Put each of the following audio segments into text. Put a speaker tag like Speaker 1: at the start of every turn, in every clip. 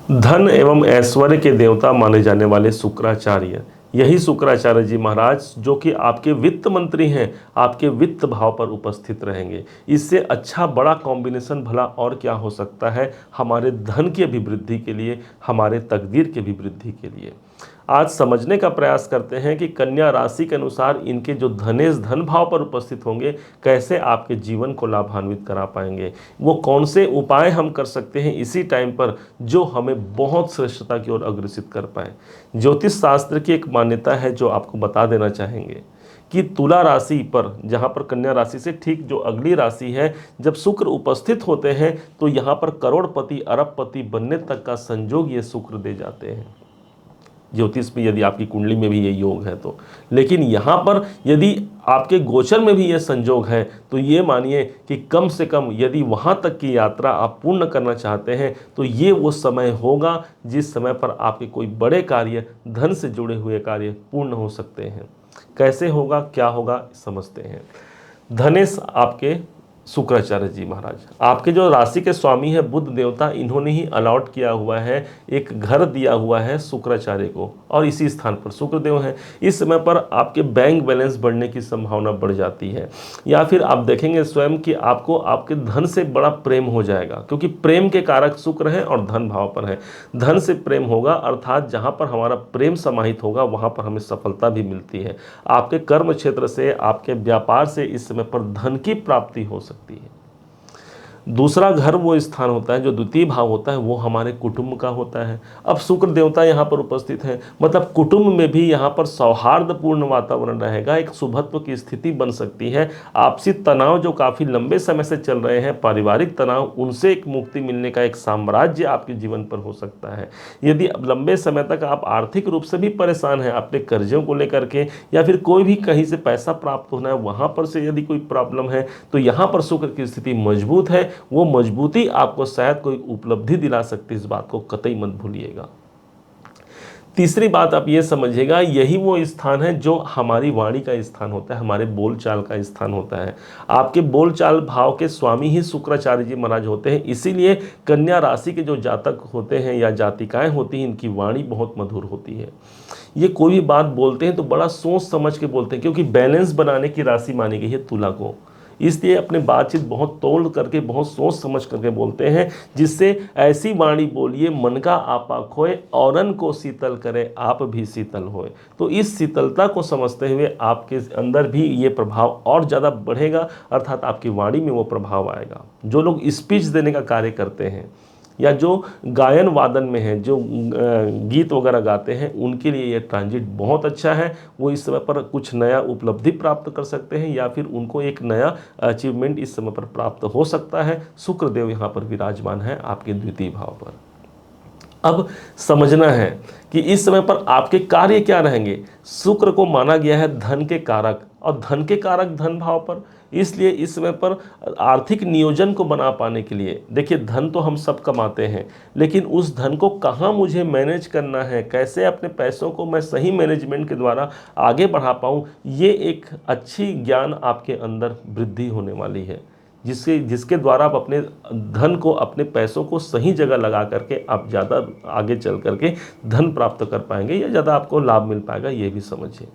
Speaker 1: धन एवं ऐश्वर्य के देवता माने जाने वाले शुक्राचार्य, यही शुक्राचार्य जी महाराज जो कि आपके वित्त मंत्री हैं, आपके वित्त भाव पर उपस्थित रहेंगे। इससे अच्छा बड़ा कॉम्बिनेशन भला और क्या हो सकता है हमारे धन की अभिवृद्धि के लिए, हमारे तकदीर की अभिवृद्धि के लिए। आज समझने का प्रयास करते हैं कि कन्या राशि के अनुसार इनके जो धनेश धन भाव पर उपस्थित होंगे कैसे आपके जीवन को लाभान्वित करा पाएंगे, वो कौन से उपाय हम कर सकते हैं इसी टाइम पर जो हमें बहुत श्रेष्ठता की ओर अग्रसित कर पाए। ज्योतिष शास्त्र की एक मान्यता है जो आपको बता देना चाहेंगे कि तुला राशि पर, जहाँ पर कन्या राशि से ठीक जो अगली राशि है, जब शुक्र उपस्थित होते हैं तो यहाँ पर करोड़पति अरबपति बनने तक का संयोग ये शुक्र दे जाते हैं, ज्योतिष में यदि आपकी कुंडली में भी ये योग है तो। लेकिन यहाँ पर यदि आपके गोचर में भी ये संयोग है तो ये मानिए कि कम से कम यदि वहाँ तक की यात्रा आप पूर्ण करना चाहते हैं तो ये वो समय होगा जिस समय पर आपके कोई बड़े कार्य, धन से जुड़े हुए कार्य पूर्ण हो सकते हैं। कैसे होगा, क्या होगा, समझते हैं। धनेश आपके शुक्राचार्य जी महाराज, आपके जो राशि के स्वामी है बुध देवता, इन्होंने ही अलॉट किया हुआ है, एक घर दिया हुआ है शुक्राचार्य को, और इसी स्थान पर शुक्रदेव हैं। इस समय पर आपके बैंक बैलेंस बढ़ने की संभावना बढ़ जाती है, या फिर आप देखेंगे स्वयं कि आपको आपके धन से बड़ा प्रेम हो जाएगा, क्योंकि प्रेम के कारक शुक्र है और धन भाव पर है। धन से प्रेम होगा, अर्थात जहाँ पर हमारा प्रेम समाहित होगा वहाँ पर हमें सफलता भी मिलती है। आपके कर्म क्षेत्र से, आपके व्यापार से इस समय पर धन की प्राप्ति हो सकती है। दूसरा घर वो स्थान होता है जो द्वितीय भाव होता है, वो हमारे कुटुंब का होता है। अब शुक्र देवता यहाँ पर उपस्थित है, मतलब कुटुंब में भी यहाँ पर सौहार्दपूर्ण वातावरण रहेगा, एक शुभत्व की स्थिति बन सकती है। आपसी तनाव जो काफ़ी लंबे समय से चल रहे हैं, पारिवारिक तनाव, उनसे एक मुक्ति मिलने का एक साम्राज्य आपके जीवन पर हो सकता है। यदि अब लंबे समय तक आप आर्थिक रूप से भी परेशान हैं अपने कर्जों को लेकर के, या फिर कोई भी कहीं से पैसा प्राप्त होना है वहाँ पर से यदि कोई प्रॉब्लम है, तो यहाँ पर शुक्र की स्थिति मजबूत है। वो मजबूती आपको शायद कोई उपलब्धि दिला सकती है, इस बात को कतई मत भूलिएगा। तीसरी बात आप ये समझिएगा, यही वो स्थान है जो हमारी वाणी का स्थान होता है, हमारे बोलचाल का स्थान होता है। आपके बोलचाल भाव के स्वामी ही शुक्राचार्य जी महाराज होते हैं, इसीलिए कन्या राशि के जो जातक होते हैं या जातिकाएं होती हैं, इनकी वाणी बहुत मधुर होती है। ये कोई भी बात बोलते हैं तो बड़ा सोच समझ के बोलते हैं, क्योंकि बैलेंस बनाने की राशि मानी गई है तुला को, इसलिए अपने बातचीत बहुत तोल करके, बहुत सोच समझ करके बोलते हैं, जिससे ऐसी वाणी बोलिए मन का आपा खोए, औरन को शीतल करे आप भी शीतल होए। तो इस शीतलता को समझते हुए आपके अंदर भी ये प्रभाव और ज़्यादा बढ़ेगा, अर्थात आपकी वाणी में वो प्रभाव आएगा। जो लोग स्पीच देने का कार्य करते हैं या जो गायन वादन में है, जो गीत वगैरह गाते हैं, उनके लिए ये ट्रांजिट बहुत अच्छा है। वो इस समय पर कुछ नया उपलब्धि प्राप्त कर सकते हैं, या फिर उनको एक नया अचीवमेंट इस समय पर प्राप्त हो सकता है। शुक्रदेव यहाँ पर विराजमान है आपके द्वितीय भाव पर। अब समझना है कि इस समय पर आपके कार्य क्या रहेंगे। शुक्र को माना गया है धन के कारक, और धन के कारक धन भाव पर, इसलिए इस समय पर आर्थिक नियोजन को बना पाने के लिए, देखिए धन तो हम सब कमाते हैं, लेकिन उस धन को कहाँ मुझे मैनेज करना है, कैसे अपने पैसों को मैं सही मैनेजमेंट के द्वारा आगे बढ़ा पाऊँ, ये एक अच्छी ज्ञान आपके अंदर वृद्धि होने वाली है, जिसके द्वारा आप अपने धन को, अपने पैसों को सही जगह लगा करके आप ज़्यादा आगे चल करके धन प्राप्त कर पाएंगे, या ज़्यादा आपको लाभ मिल पाएगा, ये भी समझिए।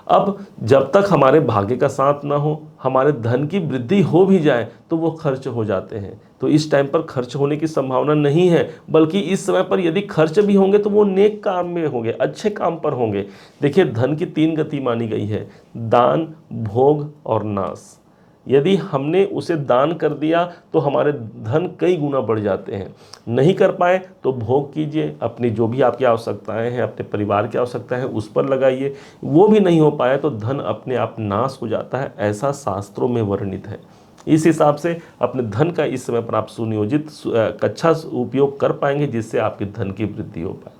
Speaker 1: अब जब तक हमारे भाग्य का साथ ना हो, हमारे धन की वृद्धि हो भी जाए तो वो खर्च हो जाते हैं। तो इस टाइम पर खर्च होने की संभावना नहीं है, बल्कि इस समय पर यदि खर्च भी होंगे तो वो नेक काम में होंगे, अच्छे काम पर होंगे। देखिए धन की 3 गति मानी गई है, दान, भोग और नाश। यदि हमने उसे दान कर दिया तो हमारे धन कई गुना बढ़ जाते हैं। नहीं कर पाए तो भोग कीजिए, अपनी जो भी आपकी आवश्यकताएं हैं, अपने परिवार की आवश्यकताएं हैं उस पर लगाइए। वो भी नहीं हो पाया तो धन अपने आप नाश हो जाता है, ऐसा शास्त्रों में वर्णित है। इस हिसाब से अपने धन का इस समय पर आप सुनियोजित अच्छा उपयोग कर पाएंगे, जिससे आपके धन की वृद्धि हो पाए।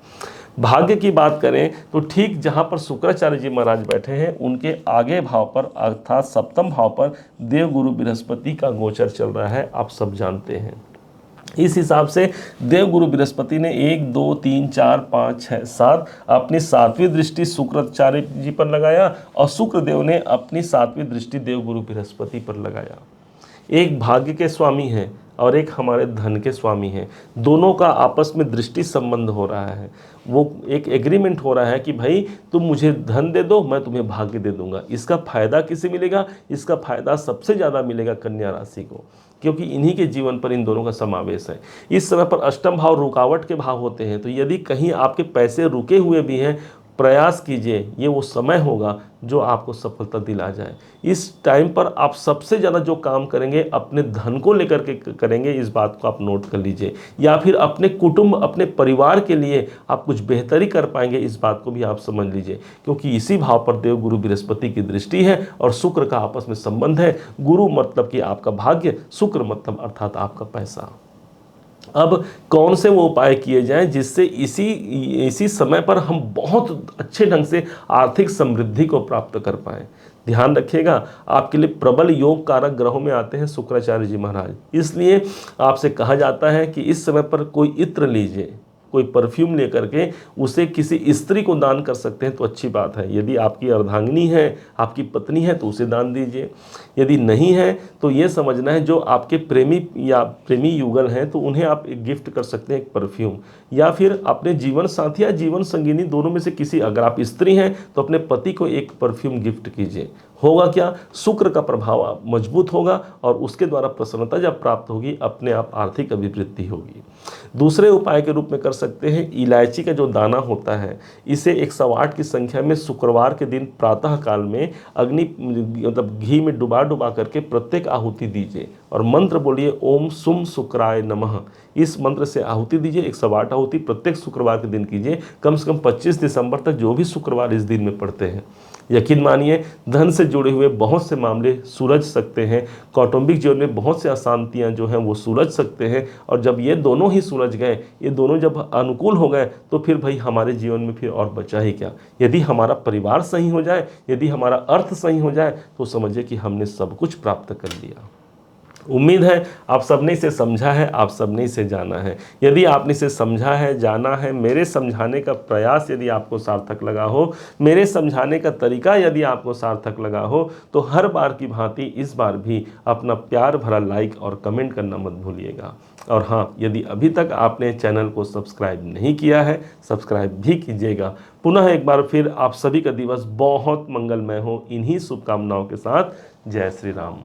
Speaker 1: भाग्य की बात करें तो ठीक जहाँ पर शुक्राचार्य जी महाराज बैठे हैं, उनके आगे भाव पर अर्थात सप्तम भाव पर देवगुरु बृहस्पति का गोचर चल रहा है, आप सब जानते हैं। इस हिसाब से देवगुरु बृहस्पति ने 1 2 3 4 5 6 7 अपनी 7वीं दृष्टि शुक्राचार्य जी पर लगाया, और शुक्रदेव ने अपनी 7वीं दृष्टि देवगुरु बृहस्पति पर लगाया। एक भाग्य के स्वामी हैं, और एक हमारे धन के स्वामी हैं, दोनों का आपस में दृष्टि संबंध हो रहा है। वो एक एग्रीमेंट हो रहा है कि भाई तुम मुझे धन दे दो, मैं तुम्हें भाग्य दे दूंगा। इसका फायदा किसे मिलेगा? इसका फायदा सबसे ज़्यादा मिलेगा कन्या राशि को, क्योंकि इन्हीं के जीवन पर इन दोनों का समावेश है। इस समय पर अष्टम भाव रुकावट के भाव होते हैं, तो यदि कहीं आपके पैसे रुके हुए भी हैं, प्रयास कीजिए, ये वो समय होगा जो आपको सफलता दिला जाए। इस टाइम पर आप सबसे ज़्यादा जो काम करेंगे अपने धन को लेकर के करेंगे, इस बात को आप नोट कर लीजिए। या फिर अपने कुटुंब, अपने परिवार के लिए आप कुछ बेहतरी कर पाएंगे, इस बात को भी आप समझ लीजिए, क्योंकि इसी भाव पर देव गुरु बृहस्पति की दृष्टि है और शुक्र का आपस में संबंध है। गुरु मतलब कि आपका भाग्य, शुक्र मतलब अर्थात आपका पैसा। अब कौन से वो उपाय किए जाएं जिससे इसी समय पर हम बहुत अच्छे ढंग से आर्थिक समृद्धि को प्राप्त कर पाएं? ध्यान रखिएगा, आपके लिए प्रबल योग कारक ग्रहों में आते हैं शुक्राचार्य जी महाराज। इसलिए आपसे कहा जाता है कि इस समय पर कोई इत्र लीजिए, कोई परफ्यूम लेकर के उसे किसी स्त्री को दान कर सकते हैं तो अच्छी बात है। यदि आपकी अर्धांगिनी है, आपकी पत्नी है, तो उसे दान दीजिए। यदि नहीं है तो ये समझना है जो आपके प्रेमी या प्रेमी युगल हैं तो उन्हें आप एक गिफ्ट कर सकते हैं, एक परफ्यूम। या फिर अपने जीवन साथी या जीवन संगिनी दोनों में से किसी, अगर आप स्त्री हैं तो अपने पति को एक परफ्यूम गिफ्ट कीजिए। होगा क्या? शुक्र का प्रभाव मजबूत होगा और उसके द्वारा प्रसन्नता जब प्राप्त होगी, अपने आप आर्थिक अभिवृद्धि होगी। दूसरे उपाय के रूप में कर सकते हैं, इलायची का जो दाना होता है, इसे 108 की संख्या में शुक्रवार के दिन प्रातः काल में अग्नि मतलब घी में डुबा करके प्रत्येक आहुति दीजिए और मंत्र बोलिए ओम सुम शुक्राय नमः। इस मंत्र से आहुति दीजिए। 108 आहुति प्रत्येक शुक्रवार के दिन कीजिए, कम से कम 25 दिसंबर तक जो भी शुक्रवार इस दिन में पड़ते हैं। यकीन मानिए, धन से जुड़े हुए बहुत से मामले सुलझ सकते हैं, कौटुंबिक जीवन में बहुत से अशांतियां जो हैं वो सुलझ सकते हैं। और जब ये दोनों ही सुलझ गए, ये दोनों जब अनुकूल हो गए, तो फिर भाई हमारे जीवन में फिर और बचा ही क्या। यदि हमारा परिवार सही हो जाए, यदि हमारा अर्थ सही हो जाए, तो समझिए कि हमने सब कुछ प्राप्त कर लिया। उम्मीद है आप सबने इसे समझा है, आप सबने इसे जाना है। यदि आपने इसे समझा है, जाना है, मेरे समझाने का प्रयास यदि आपको सार्थक लगा हो, मेरे समझाने का तरीका यदि आपको सार्थक लगा हो, तो हर बार की भांति इस बार भी अपना प्यार भरा लाइक और कमेंट करना मत भूलिएगा। और हाँ, यदि अभी तक आपने चैनल को सब्सक्राइब नहीं किया है, सब्सक्राइब भी कीजिएगा। पुनः एक बार फिर आप सभी का दिवस बहुत मंगलमय हो, इन्हीं शुभकामनाओं के साथ। जय श्री राम।